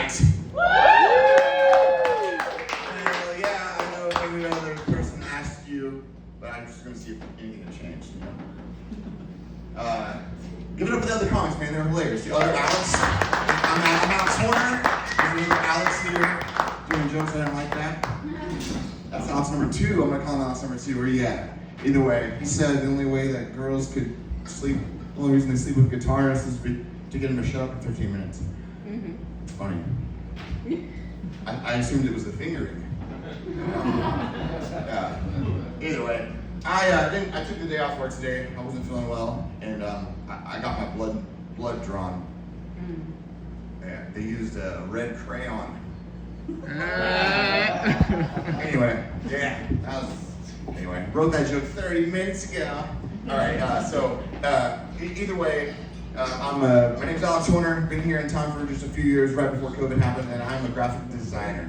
right. Yeah, I know maybe another person asked you, but I'm just going to see if anything has changed. Give it up for the other comics, man. They're hilarious. The other Alex. I'm Alex Horner. There's another Alex here doing jokes. I don't like that. That's Alex number 2. I'm going to call him Alex number 2. Where you at? Either way, he said the only way that girls could sleep, the only reason they sleep with guitarists is to get them to shut up in 15 minutes. Mm-hmm. It's funny. I assumed it was the fingering. Either way, I took the day off work today. I wasn't feeling well, and I got my blood drawn. Yeah, they used a red crayon. Anyway, yeah, anyway, wrote that joke 30 minutes ago. All right, either way, my name's Alex Horner. Been here in town for just a few years, right before COVID happened, and I'm a graphic designer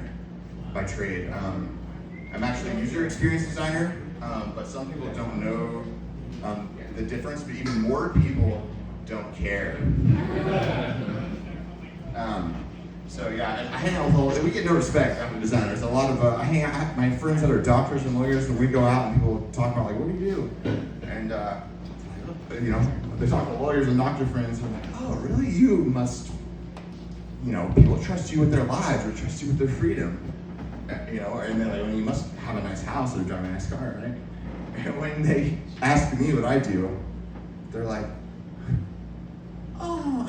by trade. I'm actually a user experience designer, but some people don't know the difference, but even more people don't care. So yeah, I hang out with we get no respect after designers. A lot of my friends that are doctors and lawyers, and we go out and people talk about like, what do you do? And they talk to lawyers and doctor friends, and I'm like, oh really? You must, people trust you with their lives or trust you with their freedom. And they're like, well, you must have a nice house or drive a nice car, right? And when they ask me what I do, they're like, oh,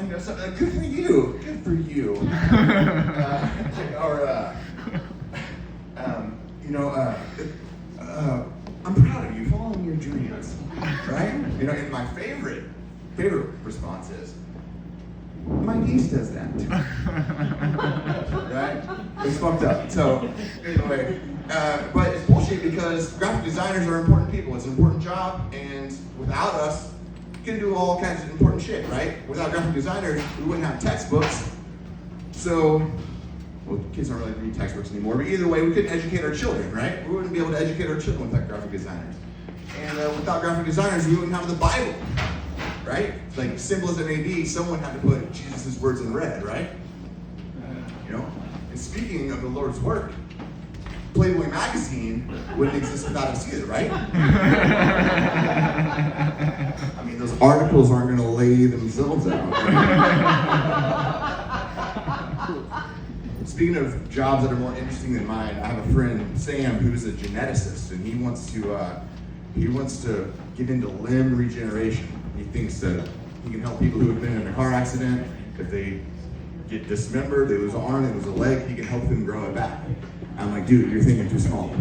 good for you, good for you. I'm proud of you, following your dreams, right? And my favorite response is, my niece does that. Right? It's fucked up. So, anyway, but it's bullshit because graphic designers are important people. It's an important job, and without us, you can do all kinds of important shit, right? Without graphic designers, we wouldn't have textbooks. So, kids don't really read textbooks anymore, but either way, we couldn't educate our children, right? We wouldn't be able to educate our children without graphic designers. And without graphic designers, we wouldn't have the Bible, right? Like, simple as it may be, someone had to put Jesus' words in red, right? And speaking of the Lord's Word, Playboy magazine wouldn't exist without us either, right? I mean, those articles aren't going to lay themselves out. Speaking of jobs that are more interesting than mine, I have a friend, Sam, who's a geneticist, and he wants to get into limb regeneration. He thinks that he can help people who have been in a car accident. If they get dismembered, they lose an arm, they lose a leg, he can help them grow it back. I'm like, dude, you're thinking too small.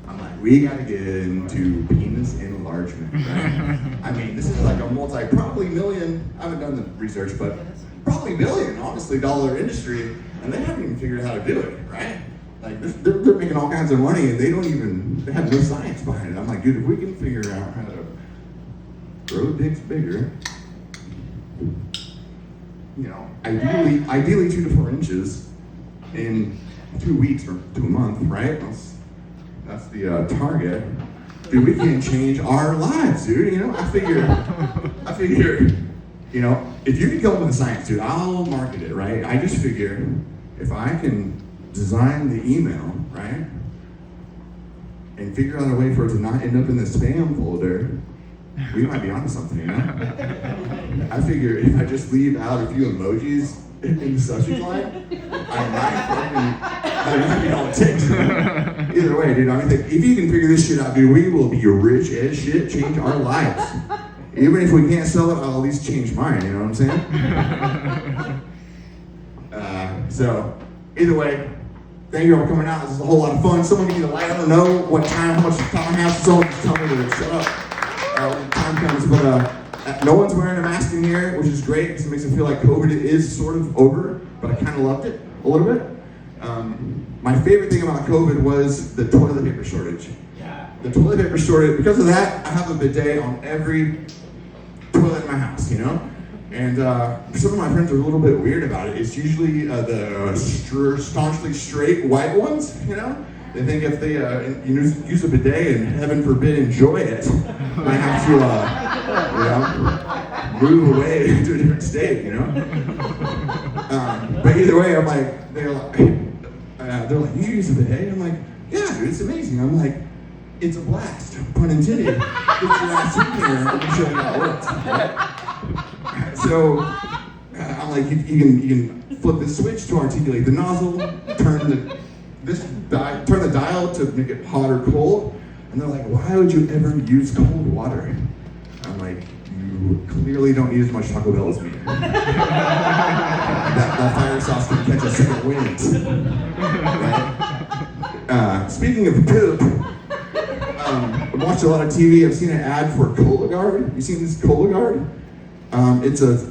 I'm like, we gotta get into penis enlargement, right? I mean, this is like a probably million, I haven't done the research, but probably billion, honestly, dollar industry, and they haven't even figured out how to do it, right? Like, they're making all kinds of money, and they have no science behind it. I'm like, dude, if we can figure out how to grow dicks bigger, ideally 2 to 4 inches in 2 weeks or 2 months, right? That's the target. Dude, we can change our lives, dude. I figure, if you can come up with the science, dude, I'll market it, right? I just figure if I can design the email, right, and figure out a way for it to not end up in the spam folder, we might be onto something, I figure if I just leave out a few emojis in the subject line, that might be all it takes. Either way, dude, if you can figure this shit out, dude, we will be rich as shit, change our lives. Even if we can't sell it, I'll at least change mine, you know what I'm saying? So, either way, thank you all for coming out. This is a whole lot of fun. Someone give me the light. I don't know what time, how much time I have. Someone just tell me to shut up when time comes. But no one's wearing a mask in here, which is great because it makes it feel like COVID is sort of over, but I kind of loved it a little bit. My favorite thing about COVID was the toilet paper shortage. The toilet paper shortage, because of that, I have a bidet on every toilet in my house, And some of my friends are a little bit weird about it. It's usually the staunchly straight white ones, They think if they use a bidet and heaven forbid enjoy it, might have to move away to a different state, But either way, I'm like, they're like, you use it, eh? I'm like, yeah, dude, it's amazing. I'm like, it's a blast, pun intended. Get your ass in here and let me show you how it works. Right? So I'm like, you can flip the switch to articulate the nozzle, turn the dial to make it hot or cold. And they're like, why would you ever use cold water? I'm like, you clearly don't need as much Taco Bell as me. that fire sauce can catch a second wind. Right? Speaking of poop, I've watched a lot of TV. I've seen an ad for Cologuard. You seen this Cologuard? It's a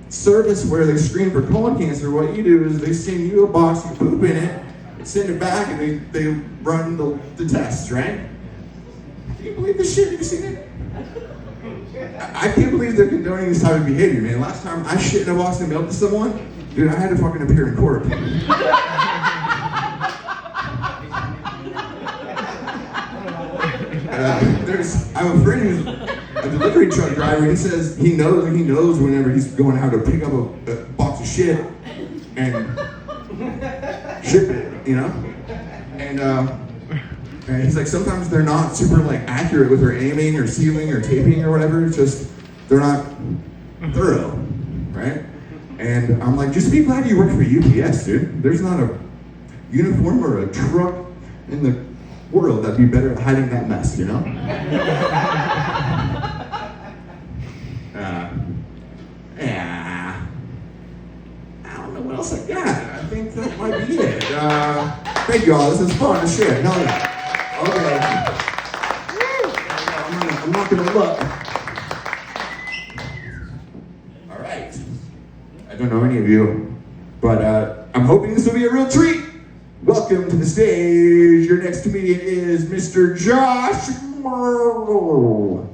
service where they screen for colon cancer. What you do is they send you a box, you poop in it, send it back, and they run the tests, right? Can you believe this shit? Have you seen it? I can't believe they're condoning this type of behavior, man. Last time I shit in a box of milk to someone, dude, I had to fucking appear in court. I have a friend who's a delivery truck driver. He says he knows whenever he's going out to pick up a box of shit and ship it, you know? And he's like, sometimes they're not super like accurate with their aiming or sealing or taping or whatever. It's just, they're not thorough, right? And I'm like, just be glad you work for UPS, dude. There's not a uniform or a truck in the world that'd be better at hiding that mess, you know? Yeah. I don't know what else I got. I think that might be it. Thank you all. This is fun as shit. Hell yeah. Okay. I'm not gonna look. All right. I don't know any of you, but I'm hoping this will be a real treat. Welcome to the stage. Your next comedian is Mr. Josh Merle.